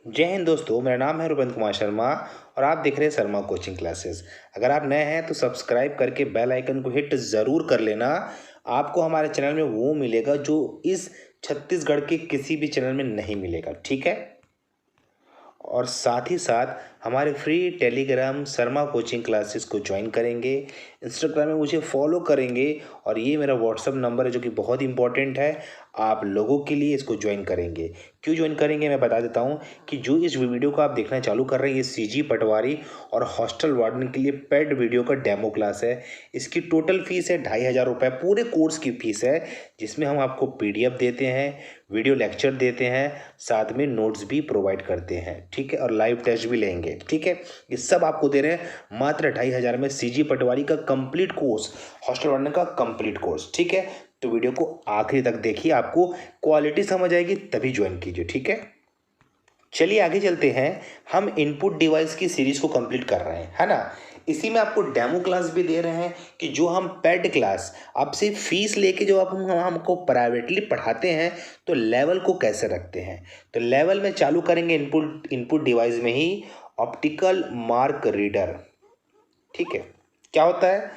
जय हिंद दोस्तों, मेरा नाम है रुपेंद्र कुमार शर्मा और आप देख रहे हैं शर्मा कोचिंग क्लासेस। अगर आप नए हैं तो सब्सक्राइब करके बेल आइकन को हिट ज़रूर कर लेना। आपको हमारे चैनल में वो मिलेगा जो इस छत्तीसगढ़ के किसी भी चैनल में नहीं मिलेगा, ठीक है। और साथ ही साथ हमारे free Telegram Sharma coaching classes को ज्वाइन करेंगे, इंस्टाग्राम में मुझे फॉलो करेंगे और ये मेरा व्हाट्सअप नंबर है जो कि बहुत इंपॉर्टेंट है आप लोगों के लिए। इसको ज्वाइन करेंगे, क्यों ज्वाइन करेंगे मैं बता देता हूँ कि जो इस वीडियो को आप देखना चालू कर रहे हैं ये सीजी पटवारी और हॉस्टल वार्डन के लिए पेड वीडियो का डेमो क्लास है। इसकी टोटल फीस है 2500 रुपये, पूरे कोर्स की फीस है, जिसमें हम आपको पीडीएफ देते हैं, वीडियो लेक्चर देते हैं, साथ में नोट्स भी प्रोवाइड करते हैं, ठीक है, और लाइव टेस्ट भी लेंगे, ठीक है। ये सब आपको दे रहे हैं मात्र 2500 में, सीजी पटवारी का कंप्लीट कोर्स, हॉस्टल वार्डन का कंप्लीट कोर्स, ठीक है। तो वीडियो को आखिरी तक देखिए, आपको क्वालिटी समझ आएगी तभी ज्वाइन कीजिए, ठीक है। चलिए आगे चलते हैं। हम इनपुट डिवाइस की सीरीज को कंप्लीट कर रहे हैं, है ना। इसी में आपको डेमो क्लास भी दे रहे हैं कि जो हम पेड क्लास आपसे फीस लेके जो आप हमको प्राइवेटली पढ़ाते हैं तो लेवल को कैसे रखते हैं। तो लेवल में चालू करेंगे इनपुट डिवाइस में ही ऑप्टिकल मार्क रीडर, ठीक है। क्या होता है?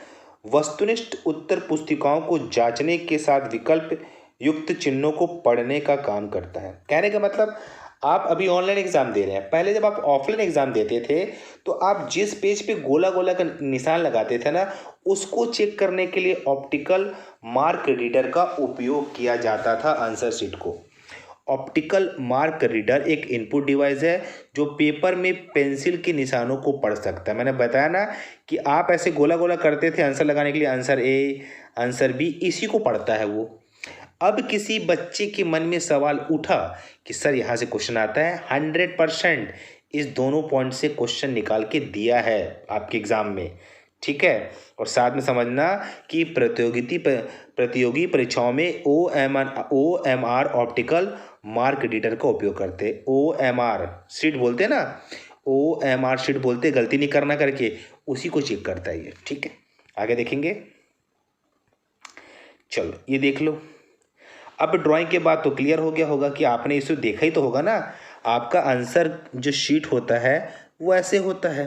वस्तुनिष्ठ उत्तर पुस्तिकाओं को जांचने के साथ विकल्प युक्त चिन्हों को पढ़ने का काम करता है। कहने का मतलब, आप अभी ऑनलाइन एग्जाम दे रहे हैं, पहले जब आप ऑफलाइन एग्जाम देते थे तो आप जिस पेज पे गोला गोला का निशान लगाते थे ना, उसको चेक करने के लिए ऑप्टिकल मार्क रीडर का उपयोग किया जाता था आंसर शीट को। ऑप्टिकल मार्क रीडर एक इनपुट डिवाइस है जो पेपर में पेंसिल के निशानों को पढ़ सकता है। मैंने बताया ना कि आप ऐसे गोला गोला करते थे आंसर लगाने के लिए, आंसर ए, आंसर बी, इसी को पढ़ता है वो। अब किसी बच्चे के मन में सवाल उठा कि सर यहाँ से क्वेश्चन आता है, 100% इस दोनों पॉइंट से क्वेश्चन निकाल के दिया है आपके एग्जाम में, ठीक है। और साथ में समझना कि प्रतियोगी परीक्षाओं में OMR ऑप्टिकल मार्क रीडर का उपयोग करते हैं। OMR शीट बोलते हैं ना, OMR शीट बोलते, गलती नहीं करना करके, उसी को चेक करता है ये, ठीक है। आगे देखेंगे, चलो ये देख लो। अब ड्राइंग के बाद तो क्लियर हो गया होगा कि आपने इसे देखा ही तो होगा ना। आपका आंसर जो शीट होता है वो ऐसे होता है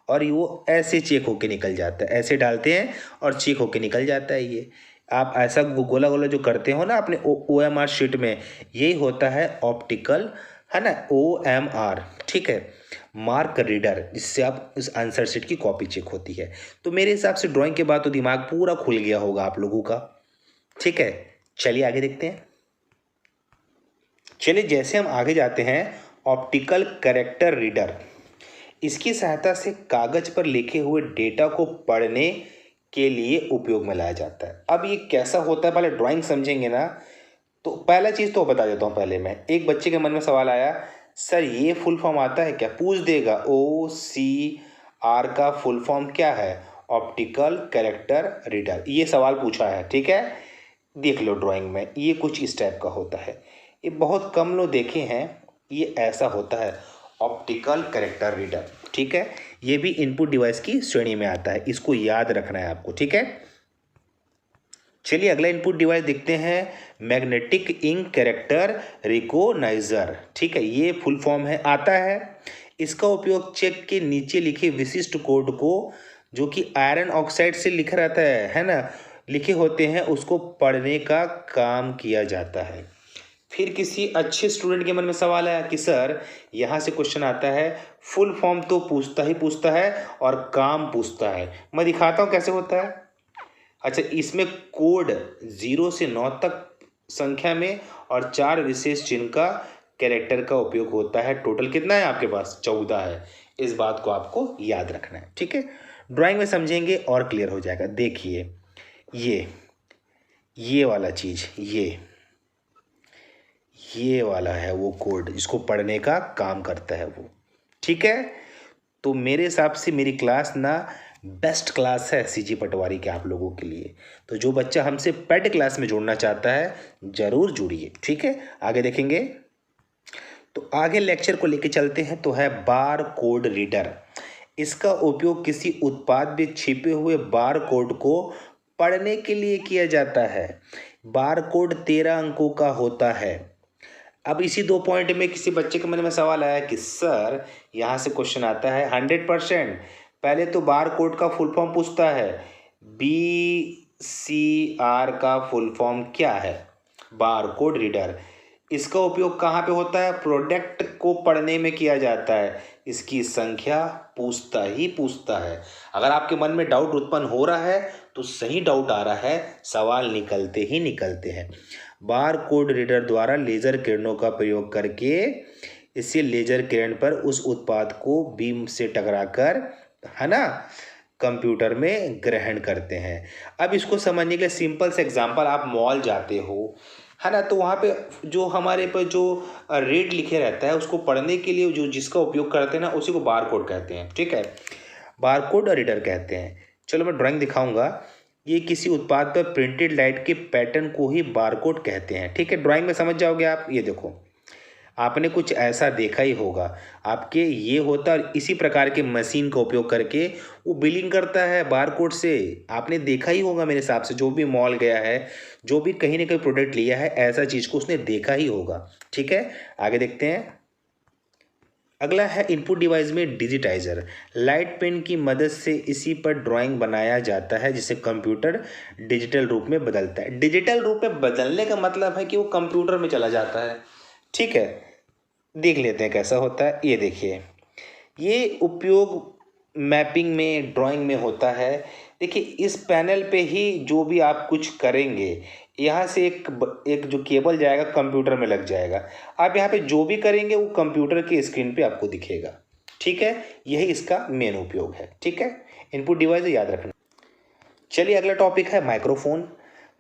और वो ऐसे चेक होके निकल जाता है, ऐसे डालते हैं और चेक होके निकल जाता है ये। आप ऐसा गोला गोला जो करते हो ना अपने OMR शीट में, यही होता है ऑप्टिकल, है ना, OMR, ठीक है, मार्क रीडर, जिससे आप इस आंसर शीट की कॉपी चेक होती है। तो मेरे हिसाब से ड्राइंग के बाद तो दिमाग पूरा खुल गया होगा आप लोगों का, ठीक है। चलिए आगे देखते हैं। चलिए जैसे हम आगे जाते हैं, ऑप्टिकल कैरेक्टर रीडर, इसकी सहायता से कागज पर लिखे हुए डेटा को पढ़ने के लिए उपयोग में लाया जाता है। अब ये कैसा होता है, पहले ड्राइंग समझेंगे ना। तो पहला चीज़ तो बता देता हूँ पहले मैं। एक बच्चे के मन में सवाल आया, सर ये फुल फॉर्म आता है क्या? पूछ देगा, OCR का फुल फॉर्म क्या है? ऑप्टिकल कैरेक्टर रीडर, ये सवाल पूछा है, ठीक है। देख लो ड्राइंग में, ये कुछ इस टाइप का होता है। ये बहुत कम लोग देखे हैं, ये ऐसा होता है ऑप्टिकल कैरेक्टर रीडर, ठीक है। ये भी इनपुट डिवाइस की श्रेणी में आता है, इसको याद रखना है आपको, ठीक है। चलिए अगला इनपुट डिवाइस देखते हैं, मैग्नेटिक इंक कैरेक्टर रिकॉग्नाइजर, ठीक है। ये फुल फॉर्म है, आता है। इसका उपयोग चेक के नीचे लिखे विशिष्ट कोड को, जो कि आयरन ऑक्साइड से लिखा रहता है ना, लिखे होते हैं, उसको पढ़ने का काम किया जाता है। फिर किसी अच्छे स्टूडेंट के मन में सवाल आया कि सर यहाँ से क्वेश्चन आता है, फुल फॉर्म तो पूछता ही पूछता है और काम पूछता है। मैं दिखाता हूँ कैसे होता है। अच्छा, इसमें कोड 0 से 9 तक संख्या में और 4 विशेष चिन्ह का कैरेक्टर का उपयोग होता है। टोटल कितना है आपके पास? 14 है। इस बात को आपको याद रखना है, ठीक है। ड्राइंग में समझेंगे और क्लियर हो जाएगा। देखिए ये वाला चीज़, ये वाला है वो कोड, जिसको पढ़ने का काम करता है वो, ठीक है। तो मेरे हिसाब से मेरी क्लास ना बेस्ट क्लास है सीजी पटवारी के आप लोगों के लिए। तो जो बच्चा हमसे पेड क्लास में जुड़ना चाहता है ज़रूर जुड़िए, ठीक है। आगे देखेंगे, तो आगे लेक्चर को लेके चलते हैं। तो है बार कोड रीडर। इसका उपयोग किसी उत्पाद में छिपे हुए बार कोड को पढ़ने के लिए किया जाता है। बार कोड 13 अंकों का होता है। अब इसी 2 पॉइंट में किसी बच्चे के मन में सवाल आया कि सर यहाँ से क्वेश्चन आता है 100%। पहले तो बार कोड का फुल फॉर्म पूछता है, BCR का फुल फॉर्म क्या है? Bar code reader. इसका उपयोग कहाँ पे होता है? प्रोडक्ट को पढ़ने में किया जाता है। इसकी संख्या पूछता है। अगर आपके मन में डाउट उत्पन्न हो रहा है तो सही डाउट आ रहा है, सवाल निकलते ही निकलते हैं। बार कोड रीडर द्वारा लेजर किरणों का प्रयोग करके इसे लेजर किरण पर उस उत्पाद को बीम से टकराकर, है ना, कंप्यूटर में ग्रहण करते हैं। अब इसको समझने के लिए सिंपल से एग्जांपल, आप मॉल जाते हो, है ना, तो वहाँ पे जो हमारे पर जो रेट लिखे रहता है उसको पढ़ने के लिए जो जिसका उपयोग करते हैं ना, उसी को बार कोड कहते हैं। ठीक है, बार कोड रीडर कहते हैं। चलो मैं ड्राइंग दिखाऊंगा। ये किसी उत्पाद पर प्रिंटेड लाइट के पैटर्न को ही बार कोड कहते हैं। ठीक है, ड्राइंग में समझ जाओगे आप। ये देखो, आपने कुछ ऐसा देखा ही होगा, आपके ये होता है और इसी प्रकार के मशीन का उपयोग करके वो बिलिंग करता है बारकोड से। आपने देखा ही होगा मेरे हिसाब से, जो भी मॉल गया है, जो भी कहीं ना कहीं प्रोडक्ट लिया है, ऐसा चीज़ को उसने देखा ही होगा। ठीक है, आगे देखते हैं। अगला है इनपुट डिवाइस में डिजिटाइजर। लाइट पेन की मदद से इसी पर ड्राइंग बनाया जाता है जिसे कंप्यूटर डिजिटल रूप में बदलता है। डिजिटल रूप में बदलने का मतलब है कि वो कंप्यूटर में चला जाता है। ठीक है, देख लेते हैं कैसा होता है। ये देखिए, ये उपयोग मैपिंग में, ड्राइंग में होता है। देखिए, इस पैनल पे ही जो भी आप कुछ करेंगे, यहाँ से एक जो केबल जाएगा कंप्यूटर में लग जाएगा। आप यहाँ पे जो भी करेंगे वो कंप्यूटर की स्क्रीन पे आपको दिखेगा। ठीक है, यही इसका मेन उपयोग है। ठीक है, इनपुट डिवाइस याद रखना। चलिए अगला टॉपिक है माइक्रोफोन।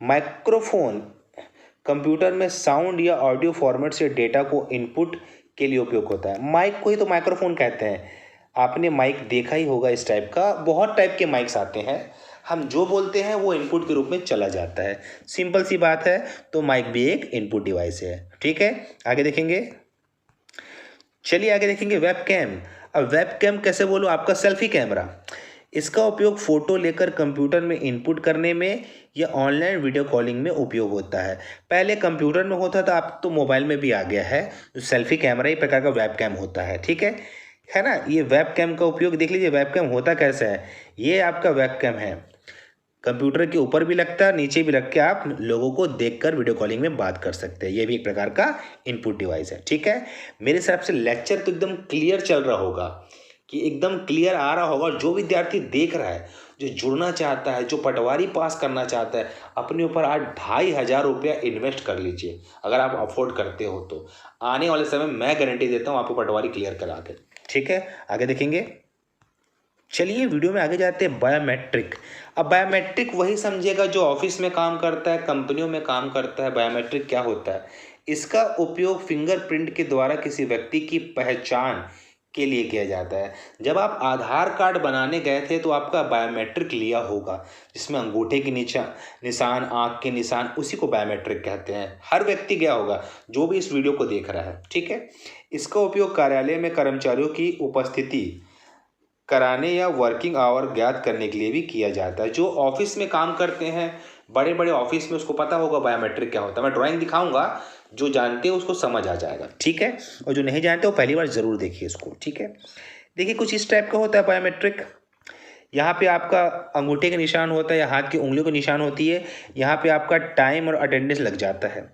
माइक्रोफोन कंप्यूटर में साउंड या ऑडियो फॉर्मेट से डेटा को इनपुट के लिए उपयोग होता है। माइक को ही तो माइक्रोफोन कहते हैं। आपने माइक देखा ही होगा, इस टाइप का बहुत टाइप के माइक्स आते हैं। हम जो बोलते हैं वो इनपुट के रूप में चला जाता है। सिंपल सी बात है, तो माइक भी एक इनपुट डिवाइस है। ठीक है, आगे देखेंगे। चलिए आगे देखेंगे वेबकैम। अब वेबकैम कैसे बोलो? आपका सेल्फी कैमरा। इसका उपयोग फोटो लेकर कंप्यूटर में इनपुट करने में या ऑनलाइन वीडियो कॉलिंग में उपयोग होता है। पहले कंप्यूटर में होता था, अब तो मोबाइल में भी आ गया है। तो सेल्फी कैमरा ही प्रकार का वेबकैम होता है। ठीक है ना। ये वेबकैम का उपयोग देख लीजिए, वेबकैम होता कैसा है। ये आपका वेबकैम है, कंप्यूटर के ऊपर भी लगता है, नीचे भी रख के आप लोगों को देखकर वीडियो कॉलिंग में बात कर सकते हैं। ये भी एक प्रकार का इनपुट डिवाइस है। ठीक है, मेरे हिसाब से लेक्चर तो एकदम क्लियर चल रहा होगा, कि एकदम क्लियर आ रहा होगा। जो विद्यार्थी देख रहा है, जो जुड़ना चाहता है, जो पटवारी पास करना चाहता है, अपने ऊपर आज 2500 रुपया इन्वेस्ट कर लीजिए। अगर आप अफोर्ड करते हो तो आने वाले समय मैं गारंटी देता हूँ आपको पटवारी क्लियर करा के। ठीक है, आगे देखेंगे। चलिए वीडियो में आगे जाते हैं। बायोमेट्रिक। अब बायोमेट्रिक वही समझेगा जो ऑफिस में काम करता है, कंपनियों में काम करता है। बायोमेट्रिक क्या होता है? इसका उपयोग फिंगरप्रिंट के द्वारा किसी व्यक्ति की पहचान के लिए किया जाता है। जब आप आधार कार्ड बनाने गए थे तो आपका बायोमेट्रिक लिया होगा, जिसमें अंगूठे के निशान, आँख के निशान, उसी को बायोमेट्रिक कहते हैं। हर व्यक्ति गया होगा जो भी इस वीडियो को देख रहा है। ठीक है, इसका उपयोग कार्यालय में कर्मचारियों की उपस्थिति कराने या वर्किंग आवर ज्ञात करने के लिए भी किया जाता है। जो ऑफिस में काम करते हैं, बड़े बड़े ऑफिस में, उसको पता होगा बायोमेट्रिक क्या होता है। मैं ड्राइंग दिखाऊंगा, जो जानते हैं उसको समझ आ जाएगा। ठीक है, और जो नहीं जानते वो पहली बार जरूर देखिए इसको। ठीक है, देखिए कुछ इस टाइप का होता है बायोमेट्रिक। यहाँ पे आपका अंगूठे का निशान होता है या हाथ की उंगलियों का निशान होती है। यहाँ पे आपका टाइम और अटेंडेंस लग जाता है।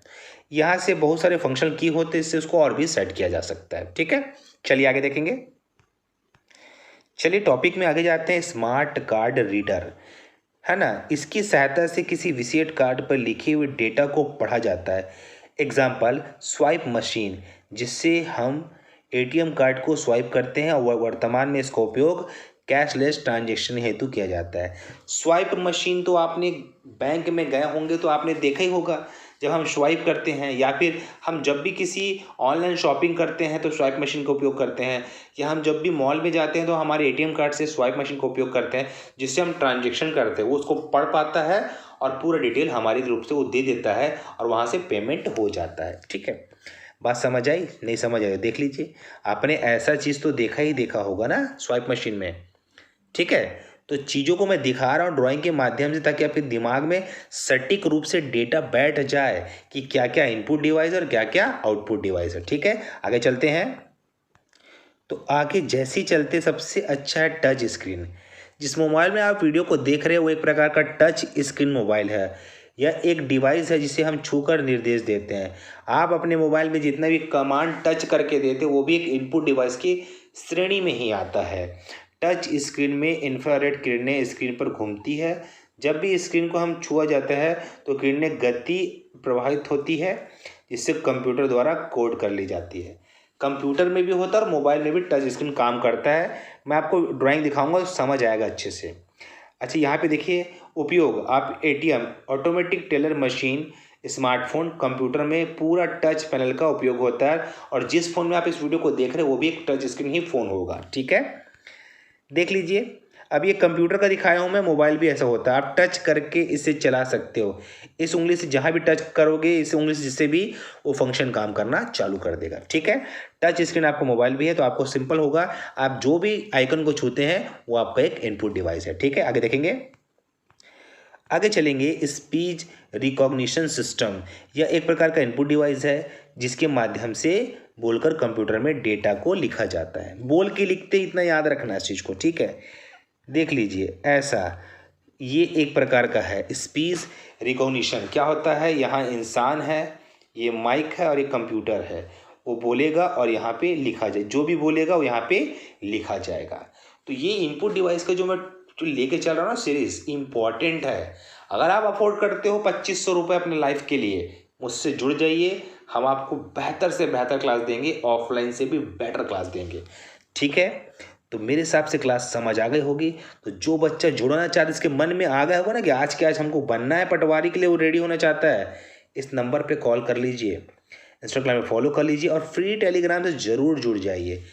यहाँ से बहुत सारे फंक्शन की होते हैं, इससे उसको और भी सेट किया जा सकता है। ठीक है, चलिए आगे देखेंगे। चलिए टॉपिक में आगे जाते हैं। स्मार्ट कार्ड रीडर, है ना। इसकी सहायता से किसी विशेष कार्ड पर लिखे हुए डेटा को पढ़ा जाता है। एग्जाम्पल, स्वाइप मशीन, जिससे हम एटीएम कार्ड को स्वाइप करते हैं और वर्तमान में इसका उपयोग कैशलेस ट्रांजैक्शन हेतु किया जाता है। स्वाइप मशीन तो आपने बैंक में गए होंगे तो आपने देखा ही होगा, जब हम स्वाइप करते हैं, या फिर हम जब भी किसी ऑनलाइन शॉपिंग करते हैं तो स्वाइप मशीन का उपयोग करते हैं, या हम जब भी मॉल में जाते हैं तो हमारे एटीएम कार्ड से स्वाइप मशीन का उपयोग करते हैं, जिससे हम ट्रांजैक्शन करते हैं। वो उसको पढ़ पाता है और पूरा डिटेल हमारी रूप से वो दे देता है और वहाँ से पेमेंट हो जाता है। ठीक है, बात समझ आई? नहीं समझ आई देख लीजिए, आपने ऐसा चीज़ तो देखा ही देखा होगा ना स्वाइप मशीन में। ठीक है, तो चीज़ों को मैं दिखा रहा हूँ ड्राइंग के माध्यम से ताकि आपके दिमाग में सटीक रूप से डेटा बैठ जाए कि क्या क्या इनपुट डिवाइस और क्या क्या आउटपुट डिवाइस है। ठीक है, आगे चलते हैं। तो आगे जैसे ही चलते सबसे अच्छा है टच स्क्रीन। जिस मोबाइल में आप वीडियो को देख रहे हो वो एक प्रकार का टच स्क्रीन मोबाइल है। यह एक डिवाइस है जिसे हम छूकर निर्देश देते हैं। आप अपने मोबाइल में जितना भी कमांड टच करके देते हो वो भी एक इनपुट डिवाइस की श्रेणी में ही आता है। टच स्क्रीन में इंफ्रारेड किरणें स्क्रीन पर घूमती है। जब भी स्क्रीन को हम छुआ जाता है तो किरणें गति प्रभावित होती है जिससे कंप्यूटर द्वारा कोड कर ली जाती है। कंप्यूटर में भी होता है और मोबाइल में भी टच स्क्रीन काम करता है। मैं आपको ड्राइंग दिखाऊंगा समझ आएगा अच्छे से। अच्छा, यहाँ पे देखिए उपयोग। आप ATM, automatic teller machine, smartphone, computer में पूरा टच पैनल का उपयोग होता है। और जिस फ़ोन में आप इस वीडियो को देख रहे हैं वो भी एक टच स्क्रीन ही फ़ोन होगा। ठीक है, देख लीजिए। अब ये कंप्यूटर का दिखाया हूँ मैं, मोबाइल भी ऐसा होता है। आप टच करके इसे चला सकते हो। इस उंगली से जहाँ भी टच करोगे, इस उंगली से जिससे भी वो फंक्शन काम करना चालू कर देगा। ठीक है, टच स्क्रीन आपको मोबाइल भी है तो आपको सिंपल होगा। आप जो भी आइकन को छूते हैं वो आपका एक इनपुट डिवाइस है। ठीक है, आगे देखेंगे। आगे चलेंगे। स्पीच रिकॉग्निशन सिस्टम, यह एक प्रकार का इनपुट डिवाइस है जिसके माध्यम से बोलकर कंप्यूटर में डेटा को लिखा जाता है। बोल के लिखते इतना याद रखना इस चीज़ को। ठीक है, देख लीजिए ऐसा, ये एक प्रकार का है स्पीच रिकॉग्निशन। क्या होता है, यहाँ इंसान है, ये माइक है और ये कंप्यूटर है। वो बोलेगा और यहाँ पे लिखा जाए, जो भी बोलेगा वो यहाँ पे लिखा जाएगा। तो ये इनपुट डिवाइस का जो लेके चल रहा हूँ ना सीरीज, इम्पॉर्टेंट है। अगर आप अफोर्ड करते हो 2500 रुपये अपने लाइफ के लिए, मुझसे जुड़ जाइए। हम आपको बेहतर से बेहतर क्लास देंगे, ऑफलाइन से भी बेटर क्लास देंगे। ठीक है, तो मेरे हिसाब से क्लास समझ आ गई होगी। तो जो बच्चा जुड़ना चाहता है, इसके मन में आ गया होगा ना कि आज के आज हमको बनना है पटवारी के लिए, वो रेडी होना चाहता है, इस नंबर पे कॉल कर लीजिए, इंस्टाग्राम में फॉलो कर लीजिए और फ्री टेलीग्राम से ज़रूर जुड़ जाइए।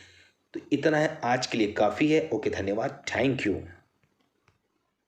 तो इतना है आज के लिए, काफ़ी है। ओके, धन्यवाद, थैंक यू।